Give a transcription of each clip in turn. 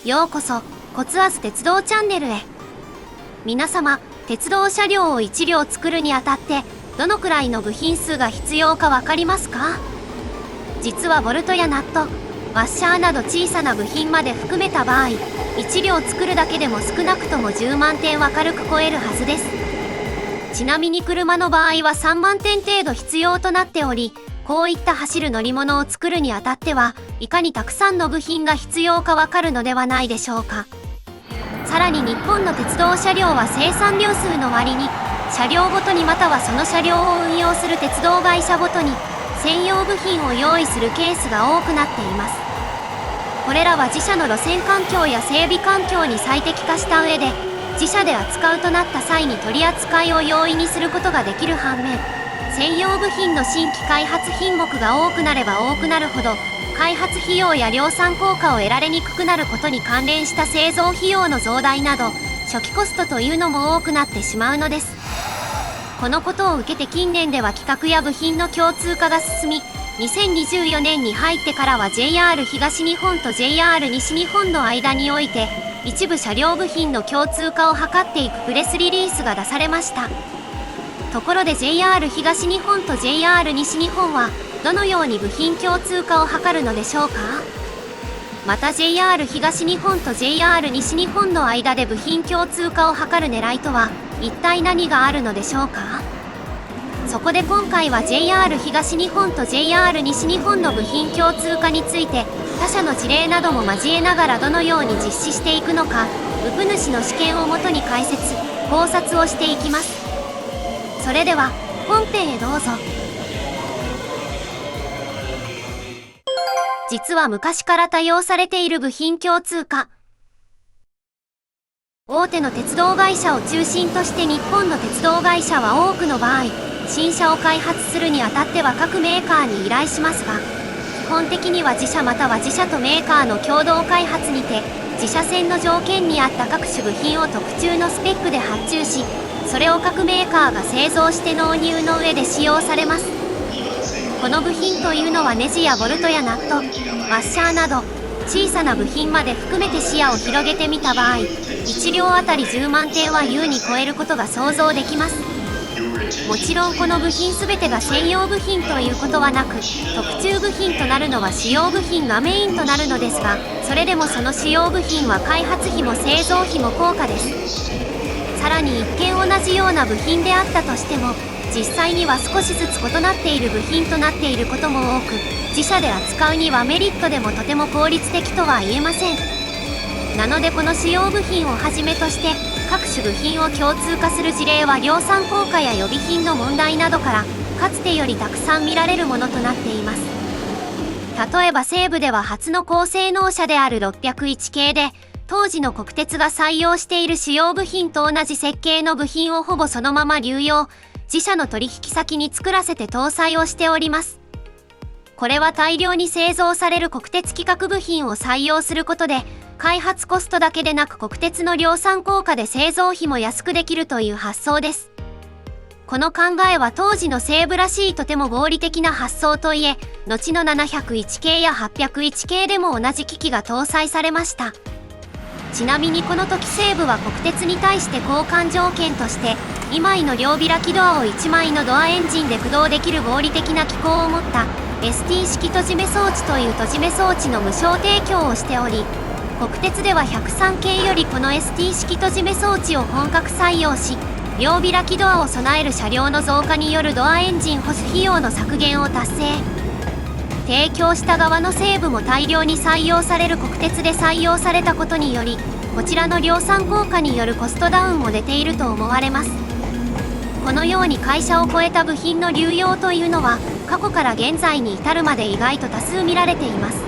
ようこそ骨圧鉄道チャンネルへ。皆様、鉄道車両を1両作るにあたってどのくらいの部品数が必要か分かりますか？実はボルトやナット、ワッシャーなど小さな部品まで含めた場合、1両作るだけでも少なくとも10万点は軽く超えるはずです。ちなみに車の場合は3万点程度必要となっており、こういった走る乗り物を作るにあたってはいかにたくさんの部品が必要かわかるのではないでしょうか。さらに日本の鉄道車両は生産量数の割に、車両ごとにまたはその車両を運用する鉄道会社ごとに専用部品を用意するケースが多くなっています。これらは自社の路線環境や整備環境に最適化した上で、自社で扱うとなった際に取り扱いを容易にすることができる反面、専用部品の新規開発品目が多くなれば多くなるほど、開発費用や量産効果を得られにくくなることに関連した製造費用の増大など、初期コストというのも多くなってしまうのです。このことを受けて近年では規格や部品の共通化が進み、2024年に入ってからは JR 東日本と JR 西日本の間において、一部車両部品の共通化を図っていくプレスリリースが出されました。ところで JR 東日本と JR 西日本はどのように部品共通化を図るのでしょうか。また JR 東日本と JR 西日本の間で部品共通化を図る狙いとは一体何があるのでしょうか。そこで今回は JR 東日本と JR 西日本の部品共通化について他社の事例なども交えながらどのように実施していくのか、ウプ主の試験をもとに解説・考察をしていきます。それでは本編へどうぞ。実は昔から多用されている部品共通化。大手の鉄道会社を中心として日本の鉄道会社は多くの場合、新車を開発するにあたっては各メーカーに依頼しますが、基本的には自社または自社とメーカーの共同開発にて、自社製の条件に合った各種部品を特注のスペックで発注し、それを各メーカーが製造して納入の上で使用されます。この部品というのはネジやボルトやナット、ワッシャーなど小さな部品まで含めて視野を広げてみた場合、1両あたり10万点は優に超えることが想像できます。もちろんこの部品全てが専用部品ということはなく、特注部品となるのは主要部品がメインとなるのですが、それでもその主要部品は開発費も製造費も高価です。さらに一見同じような部品であったとしても、実際には少しずつ異なっている部品となっていることも多く、自社で扱うにはメリットでもとても効率的とは言えません。なのでこの主要部品をはじめとして各種部品を共通化する事例は量産効果や予備品の問題などからかつてよりたくさん見られるものとなっています。例えば西武では初の高性能車である601系で、当時の国鉄が採用している主要部品と同じ設計の部品をほぼそのまま流用、自社の取引先に作らせて搭載をしております。これは大量に製造される国鉄規格部品を採用することで、開発コストだけでなく国鉄の量産効果で製造費も安くできるという発想です。この考えは当時の西武らしいとても合理的な発想といえ、後の701系や801系でも同じ機器が搭載されました。ちなみにこの時西武は国鉄に対して交換条件として、2枚の両開きドアを1枚のドアエンジンで駆動できる合理的な機構を持った ST 式閉じ目装置という閉じ目装置の無償提供をしており、国鉄では103系よりこの ST 式閉じ目装置を本格採用し、両開きドアを備える車両の増加によるドアエンジン保守費用の削減を達成。提供した側の西武も大量に採用される国鉄で採用されたことにより、こちらの量産効果によるコストダウンも出ていると思われます。このように会社を超えた部品の流用というのは過去から現在に至るまで意外と多数見られています。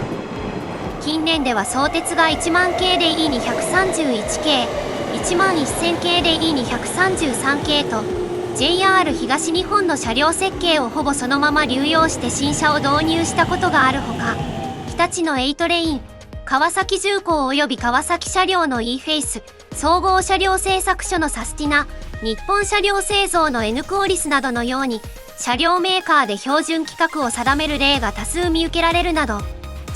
近年では相鉄が1万系で E231 系、1万1000系で E233 系と JR 東日本の車両設計をほぼそのまま流用して新車を導入したことがあるほか、日立のエイトレイン、川崎重工及び川崎車両の E フェイス、総合車両製作所のサスティナ、日本車両製造の N クオリスなどのように車両メーカーで標準規格を定める例が多数見受けられるなど、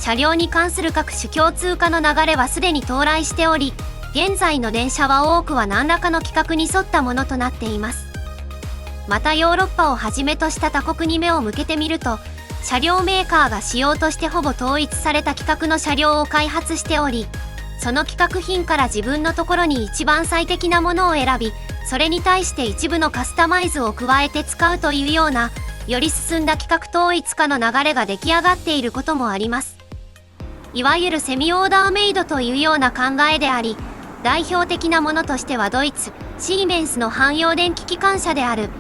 車両に関する各種共通化の流れはすでに到来しており、現在の電車は多くは何らかの規格に沿ったものとなっています。またヨーロッパをはじめとした他国に目を向けてみると、車両メーカーが仕様としてほぼ統一された規格の車両を開発しており、その規格品から自分のところに一番最適なものを選び、それに対して一部のカスタマイズを加えて使うというような、より進んだ規格統一化の流れが出来上がっていることもあります。いわゆるセミオーダーメイドというような考えであり、代表的なものとしてはドイツ、シーメンスの汎用電気機関車である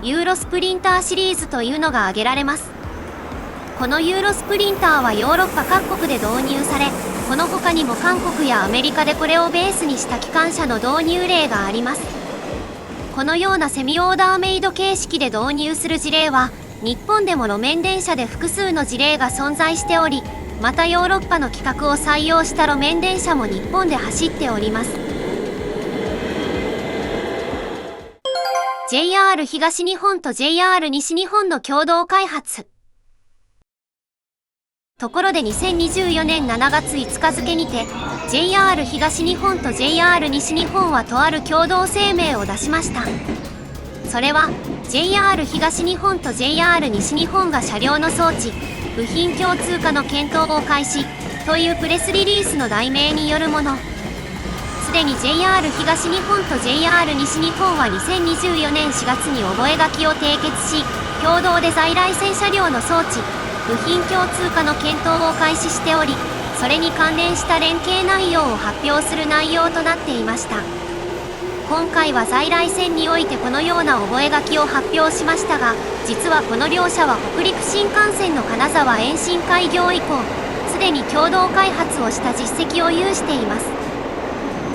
ユーロスプリンターシリーズというのが挙げられます。このユーロスプリンターはヨーロッパ各国で導入され、この他にも韓国やアメリカでこれをベースにした機関車の導入例があります。このようなセミオーダーメイド形式で導入する事例は、日本でも路面電車で複数の事例が存在しており、またヨーロッパの規格を採用した路面電車も日本で走っております。JR 東日本と JR 西日本の共同開発。ところで2024年7月5日付にて JR 東日本と JR 西日本はとある共同声明を出しました。それは JR 東日本と JR 西日本が車両の装置、部品共通化の検討を開始というプレスリリースの題名によるもの。すでに JR 東日本と JR 西日本は2024年4月に覚書を締結し、共同で在来線車両の装置、部品共通化の検討を開始しており、それに関連した連携内容を発表する内容となっていました。今回は在来線においてこのような覚書を発表しましたが、実はこの両社は北陸新幹線の金沢延伸開業以降、すでに共同開発をした実績を有しています。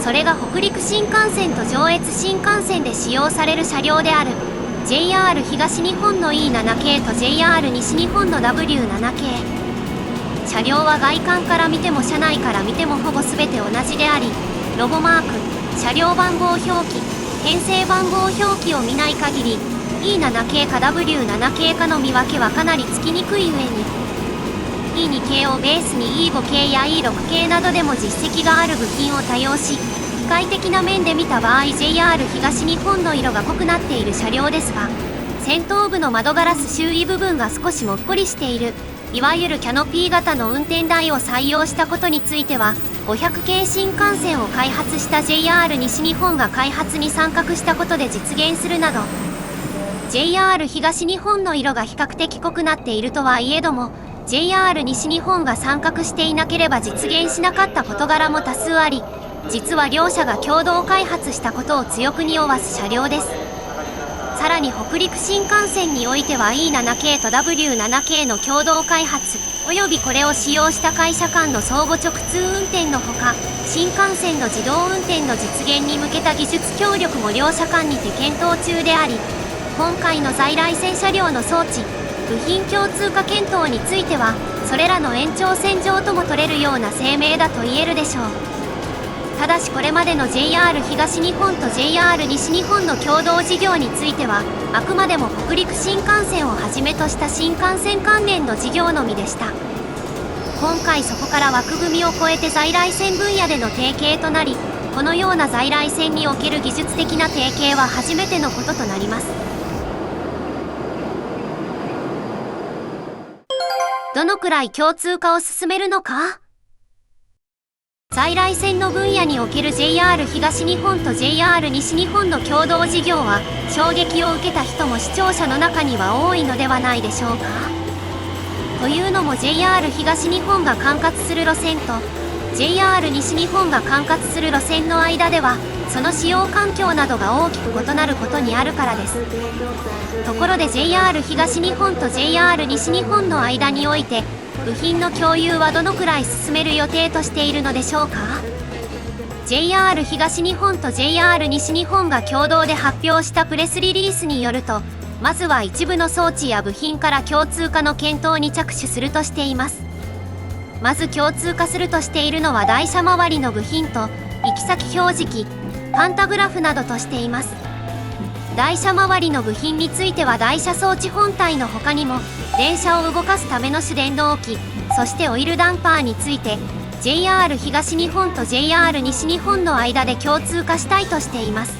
それが北陸新幹線と上越新幹線で使用される車両である JR 東日本の E7 系と JR 西日本の W7 系。車両は外観から見ても車内から見てもほぼ全て同じであり、ロゴマーク、車両番号表記、編成番号表記を見ない限り E7 系か W7 系かの見分けはかなりつきにくい上に、E2 系をベースに E5 系や E6 系などでも実績がある部品を多用し、機械的な面で見た場合 JR 東日本の色が濃くなっている車両ですが、先頭部の窓ガラス周囲部分が少しもっこりしている、いわゆるキャノピー型の運転台を採用したことについては、500系新幹線を開発した JR 西日本が開発に参画したことで実現するなど、JR 東日本の色が比較的濃くなっているとはいえども、JR 西日本が参画していなければ実現しなかった事柄も多数あり、実は両社が共同開発したことを強く匂わす車両です。さらに北陸新幹線においては E7 系と W7 系の共同開発、およびこれを使用した会社間の相互直通運転のほか、新幹線の自動運転の実現に向けた技術協力も両社間にて検討中であり、今回の在来線車両の装置、部品共通化検討については、それらの延長線上とも取れるような声明だと言えるでしょう。ただしこれまでの JR 東日本と JR 西日本の共同事業については、あくまでも北陸新幹線をはじめとした新幹線関連の事業のみでした。今回そこから枠組みを超えて在来線分野での提携となり、このような在来線における技術的な提携は初めてのこととなります。どのくらい共通化を進めるのか？在来線の分野における JR 東日本と JR 西日本の共同事業は、衝撃を受けた人も視聴者の中には多いのではないでしょうか。というのも JR 東日本が管轄する路線と JR 西日本が管轄する路線の間では、その使用環境などが大きく異なることにあるからです。ところで JR 東日本と JR 西日本の間において、部品の共有はどのくらい進める予定としているのでしょうか。 JR 東日本と JR 西日本が共同で発表したプレスリリースによると、まずは一部の装置や部品から共通化の検討に着手するとしています。まず共通化するとしているのは台車周りの部品と行き先表示器、パンタグラフなどとしています。台車周りの部品については台車装置本体の他にも、電車を動かすための主電動機、そしてオイルダンパーについて JR 東日本と JR 西日本の間で共通化したいとしています。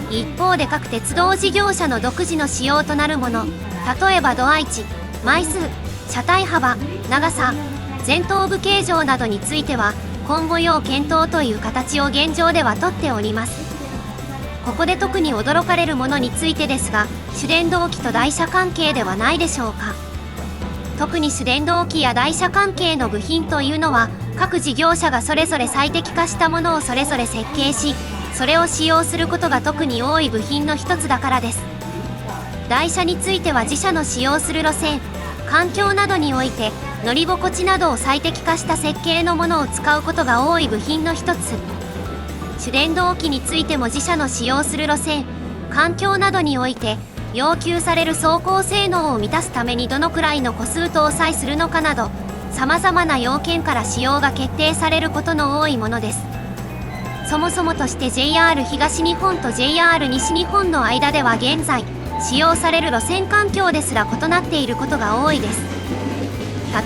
一方で各鉄道事業者の独自の仕様となるもの、例えば度配置、枚数、車体幅、長さ、前頭部形状などについては今後要検討という形を現状ではとっております。ここで特に驚かれるものについてですが、主電動機と台車関係ではないでしょうか。特に主電動機や台車関係の部品というのは各事業者がそれぞれ最適化したものをそれぞれ設計し、それを使用することが特に多い部品の一つだからです。台車については自社の使用する路線、環境などにおいて乗り心地などを最適化した設計のものを使うことが多い部品の一つ。主電動機についても自社の使用する路線、環境などにおいて要求される走行性能を満たすためにどのくらいの個数搭載するのかなど、さまざまな要件から使用が決定されることの多いものです。そもそもとして JR 東日本と JR 西日本の間では現在使用される路線環境ですら異なっていることが多いです。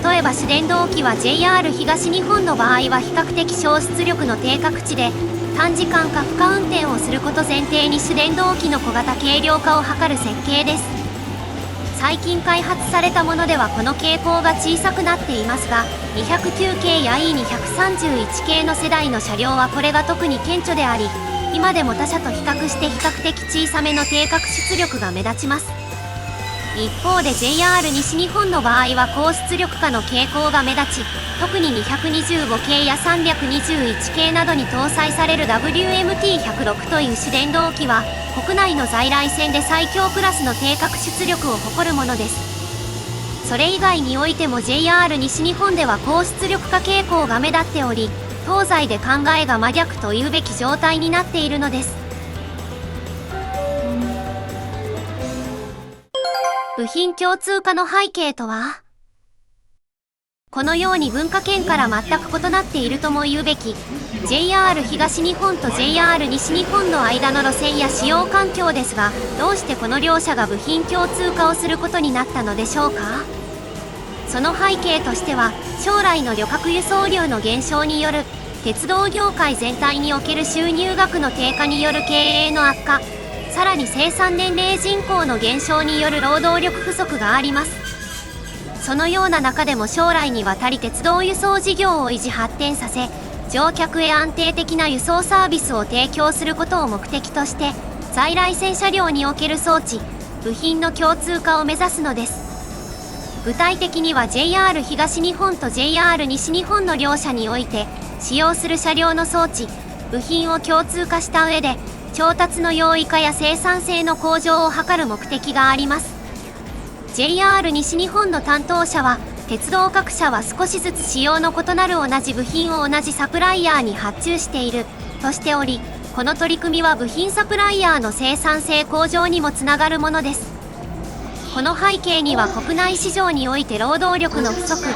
例えば主電動機は JR 東日本の場合は比較的小出力の低角地で短時間か負荷運転をすること前提に主電動機の小型軽量化を図る設計です。最近開発されたものではこの傾向が小さくなっていますが、209系や E231 系の世代の車両はこれが特に顕著であり、今でも他車と比較して比較的小さめの低角出力が目立ちます。一方で JR 西日本の場合は高出力化の傾向が目立ち、特に225系や321系などに搭載される WMT106 という主電動機は国内の在来線で最強クラスの低角出力を誇るものです。それ以外においても JR 西日本では高出力化傾向が目立っており、東西で考えが真逆というべき状態になっているのです。部品共通化の背景とは、このように文化圏から全く異なっているとも言うべき JR 東日本と JR 西日本の間の路線や使用環境ですが、どうしてこの両社が部品共通化をすることになったのでしょうか。その背景としては、将来の旅客輸送量の減少による鉄道業界全体における収入額の低下による経営の悪化、さらに生産年齢人口の減少による労働力不足があります。そのような中でも将来にわたり鉄道輸送事業を維持発展させ、乗客へ安定的な輸送サービスを提供することを目的として、在来線車両における装置、部品の共通化を目指すのです。具体的には JR 東日本と JR 西日本の両社において、使用する車両の装置、部品を共通化した上で、調達の容易化や生産性の向上を図る目的があります。JR 西日本の担当者は、鉄道各社は少しずつ仕様の異なる同じ部品を同じサプライヤーに発注しているとしており、この取り組みは部品サプライヤーの生産性向上にもつながるものです。この背景には国内市場において労働力の不足、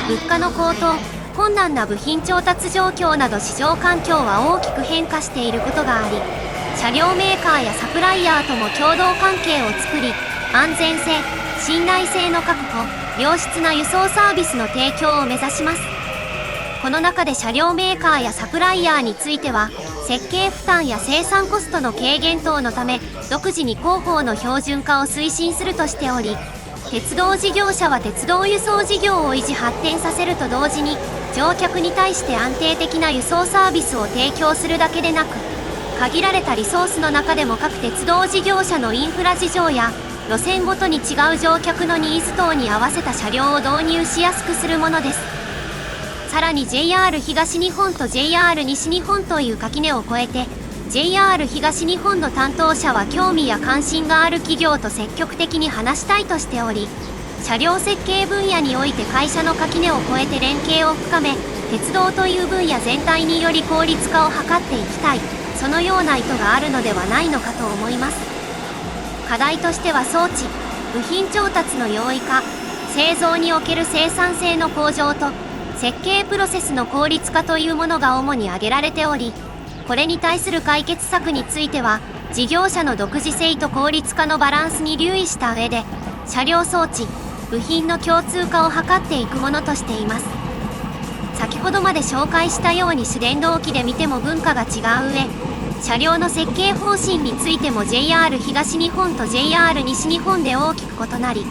物価の高騰、困難な部品調達状況など市場環境は大きく変化していることがあり、車両メーカーやサプライヤーとも共同関係を作り、安全性、信頼性の確保、良質な輸送サービスの提供を目指します。この中で車両メーカーやサプライヤーについては、設計負担や生産コストの軽減等のため、独自に広報の標準化を推進するとしており、鉄道事業者は鉄道輸送事業を維持発展させると同時に、乗客に対して安定的な輸送サービスを提供するだけでなく、限られたリソースの中でも各鉄道事業者のインフラ事情や路線ごとに違う乗客のニーズ等に合わせた車両を導入しやすくするものです。さらに JR 東日本と JR 西日本という垣根を越えて、 JR 東日本の担当者は興味や関心がある企業と積極的に話したいとしており、車両設計分野において会社の垣根を越えて連携を深め、鉄道という分野全体により効率化を図っていきたい、そのような意図があるのではないのかと思います。課題としては装置、部品調達の容易化、製造における生産性の向上と設計プロセスの効率化というものが主に挙げられており、これに対する解決策については事業者の独自性と効率化のバランスに留意した上で、車両装置、部品の共通化を図っていくものとしています。先ほどまで紹介したように主電動機で見ても文化が違う上、車両の設計方針についても JR 東日本と JR 西日本で大きく異なり、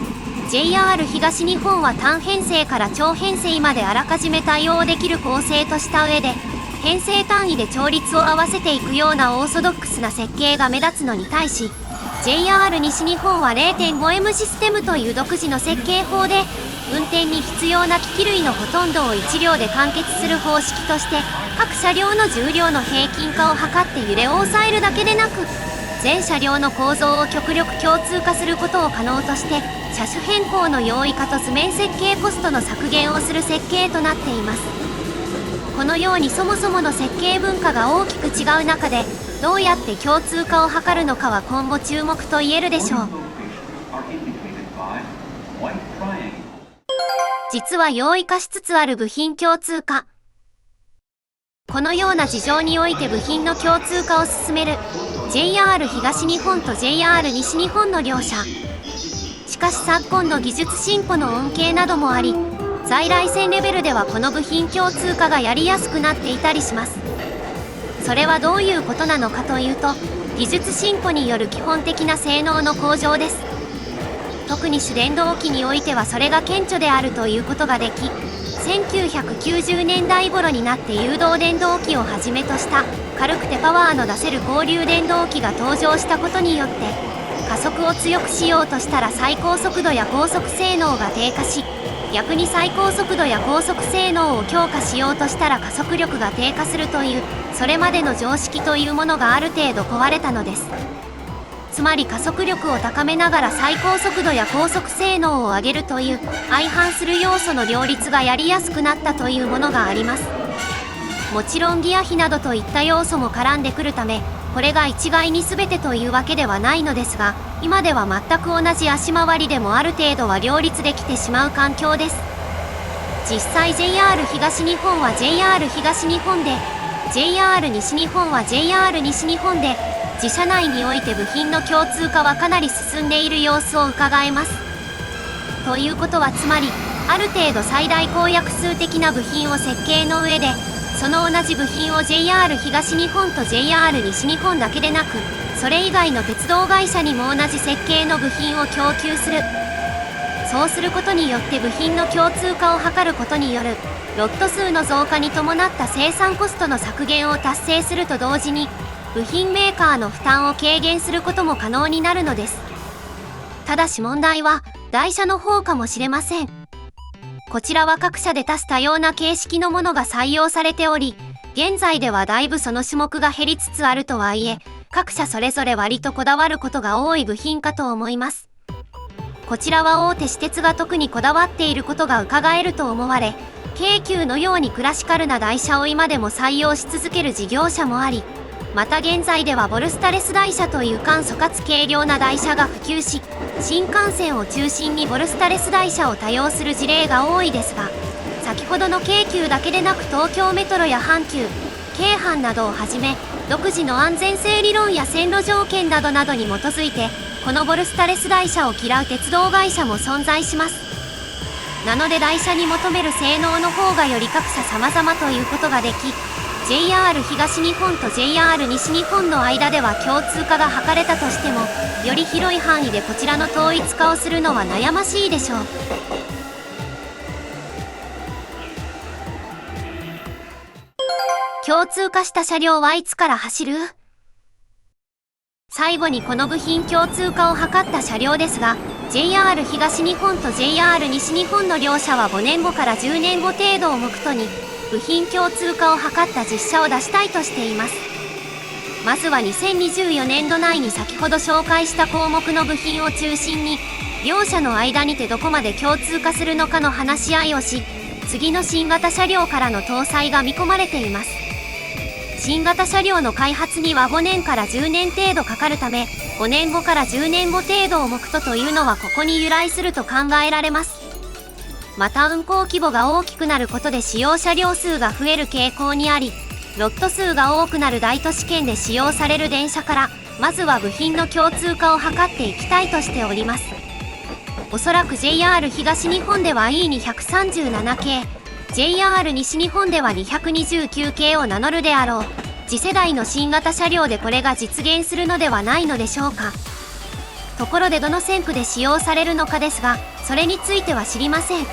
JR 東日本は単編成から長編成まであらかじめ対応できる構成とした上で、編成単位で調律を合わせていくようなオーソドックスな設計が目立つのに対し、 JR 西日本は 0.5M システムという独自の設計法で、運転に必要な機器類のほとんどを1両で完結する方式として、各車両の重量の平均化を図って揺れを抑えるだけでなく、全車両の構造を極力共通化することを可能として、車種変更の容易化と図面設計コストの削減をする設計となっています。このようにそもそもの設計文化が大きく違う中で、どうやって共通化を図るのかは今後注目と言えるでしょう。実は容易化しつつある部品共通化。このような事情において部品の共通化を進める JR 東日本と JR 西日本の両社。しかし昨今の技術進歩の恩恵などもあり、在来線レベルではこの部品共通化がやりやすくなっていたりします。それはどういうことなのかというと、技術進歩による基本的な性能の向上です。特に主電動機においてはそれが顕著であるということができ、1990年代頃になって誘導電動機をはじめとした軽くてパワーの出せる交流電動機が登場したことによって、加速を強くしようとしたら最高速度や高速性能が低下し、逆に最高速度や高速性能を強化しようとしたら加速力が低下するという、それまでの常識というものがある程度壊れたのです。つまり加速力を高めながら最高速度や高速性能を上げるという相反する要素の両立がやりやすくなったというものがあります。もちろんギア比などといった要素も絡んでくるため、これが一概に全てというわけではないのですが、今では全く同じ足回りでもある程度は両立できてしまう環境です。実際 JR 東日本は JR 東日本で、 JR 西日本は JR 西日本で、自社内において部品の共通化はかなり進んでいる様子を伺えます。ということはつまり、ある程度最大公約数的な部品を設計の上で、その同じ部品を JR 東日本と JR 西日本だけでなく、それ以外の鉄道会社にも同じ設計の部品を供給する。そうすることによって部品の共通化を図ることによるロット数の増加に伴った生産コストの削減を達成すると同時に、部品メーカーの負担を軽減することも可能になるのです。ただし問題は台車の方かもしれません。こちらは各社で多種多様な形式のものが採用されており、現在ではだいぶその種目が減りつつあるとはいえ、各社それぞれ割とこだわることが多い部品かと思います。こちらは大手私鉄が特にこだわっていることが伺えると思われ、京急のようにクラシカルな台車を今でも採用し続ける事業者もあり、また現在ではボルスタレス台車という簡素かつ軽量な台車が普及し、新幹線を中心にボルスタレス台車を多用する事例が多いですが、先ほどの京急だけでなく東京メトロや阪急、京阪などをはじめ、独自の安全性理論や線路条件などに基づいて、このボルスタレス台車を嫌う鉄道会社も存在します。なので台車に求める性能の方がより各社様々ということができ、JR 東日本と JR 西日本の間では共通化が図れたとしても、より広い範囲でこちらの統一化をするのは悩ましいでしょう。共通化した車両はいつから走る？最後にこの部品共通化を図った車両ですが、JR 東日本と JR 西日本の両社は5年後から10年後程度を目途に、部品共通化を図った実車を出したいとしています。まずは2024年度内に先ほど紹介した項目の部品を中心に、両社の間にてどこまで共通化するのかの話し合いをし、次の新型車両からの搭載が見込まれています。新型車両の開発には5年から10年程度かかるため、5年後から10年後程度を目途というのはここに由来すると考えられます。また運行規模が大きくなることで使用車両数が増える傾向にあり、ロット数が多くなる大都市圏で使用される電車から、まずは部品の共通化を図っていきたいとしております。おそらく JR 東日本では E237 系、JR 西日本では229系を名乗るであろう次世代の新型車両でこれが実現するのではないのでしょうか。ところでどの線区で使用されるのかですが、それについては知りません。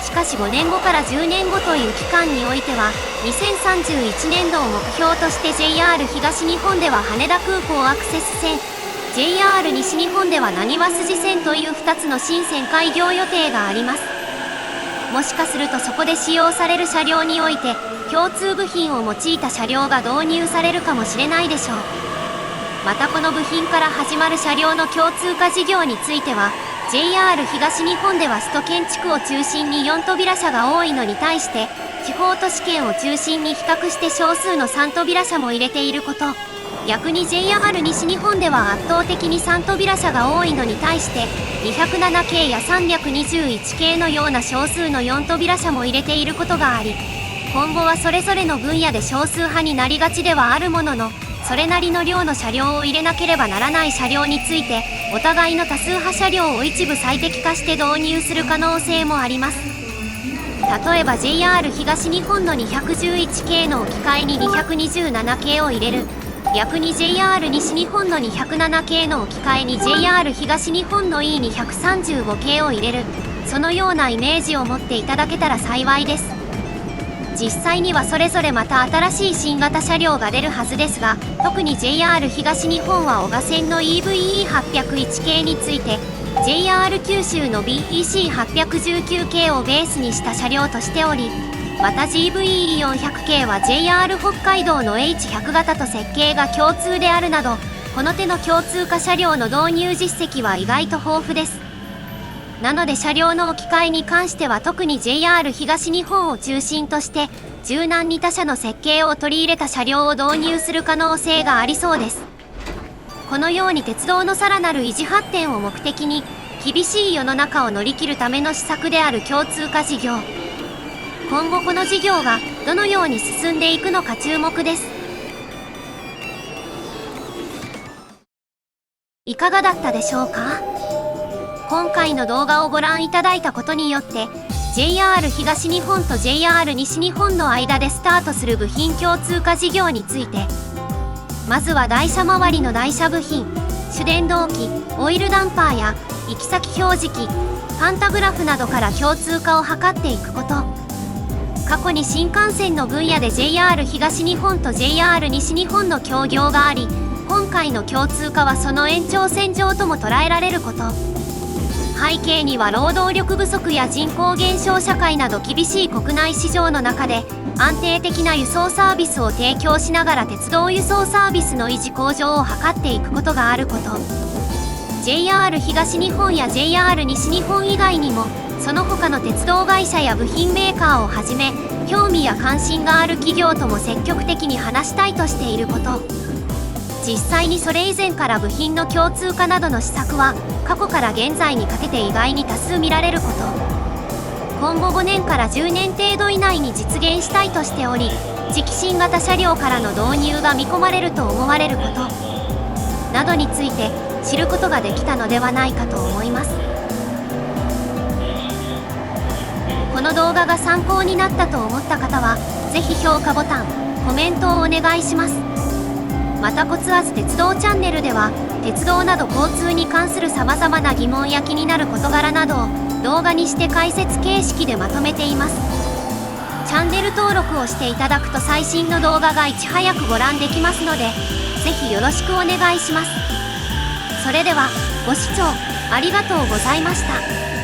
しかし5年後から10年後という期間においては、2031年度を目標として JR 東日本では羽田空港アクセス線、JR 西日本ではなにわ筋線という2つの新線開業予定があります。もしかするとそこで使用される車両において、共通部品を用いた車両が導入されるかもしれないでしょう。またこの部品から始まる車両の共通化事業については、JR 東日本では首都建築を中心に4扉車が多いのに対して、地方都市圏を中心に比較して少数の3扉車も入れていること、逆に JR 西日本では圧倒的に3扉車が多いのに対して、207系や321系のような少数の4扉車も入れていることがあり、今後はそれぞれの分野で少数派になりがちではあるものの、それなりの量の車両を入れなければならない車両について、お互いの多数派車両を一部最適化して導入する可能性もあります。例えば JR 東日本の211系の置き換えに227系を入れる。逆に JR 西日本の207系の置き換えに JR 東日本の E235 系を入れる。そのようなイメージを持っていただけたら幸いです。実際にはそれぞれまた新しい新型車両が出るはずですが、特に JR 東日本は小賀線の EVE801 系について JR 九州の BEC819 系をベースにした車両としており、また GVE400 系は JR 北海道の H100 型と設計が共通であるなど、この手の共通化車両の導入実績は意外と豊富です。なので車両の置き換えに関しては特に JR 東日本を中心として柔軟に他社の設計を取り入れた車両を導入する可能性がありそうです。このように鉄道のさらなる維持発展を目的に厳しい世の中を乗り切るための施策である共通化事業。今後この事業がどのように進んでいくのか注目です。いかがだったでしょうか。今回の動画をご覧いただいたことによって JR 東日本と JR 西日本の間でスタートする部品共通化事業について、まずは台車周りの台車部品、主電動機、オイルダンパーや行き先表示器、パンタグラフなどから共通化を図っていくこと。過去に新幹線の分野で JR 東日本と JR 西日本の協業があり、今回の共通化はその延長線上とも捉えられること。背景には労働力不足や人口減少社会など厳しい国内市場の中で安定的な輸送サービスを提供しながら鉄道輸送サービスの維持向上を図っていくことがあること。 JR 東日本や JR 西日本以外にもその他の鉄道会社や部品メーカーをはじめ興味や関心がある企業とも積極的に話したいとしていること。実際にそれ以前から部品の共通化などの施策は過去から現在にかけて意外に多数見られること。今後5年から10年程度以内に実現したいとしており、次期新型車両からの導入が見込まれると思われることなどについて知ることができたのではないかと思います。この動画が参考になったと思った方はぜひ評価ボタン、コメントをお願いします。またコツアズ鉄道チャンネルでは鉄道など交通に関するさまざまな疑問や気になる事柄などを動画にして解説形式でまとめています。チャンネル登録をしていただくと最新の動画がいち早くご覧できますので、ぜひよろしくお願いします。それではご視聴ありがとうございました。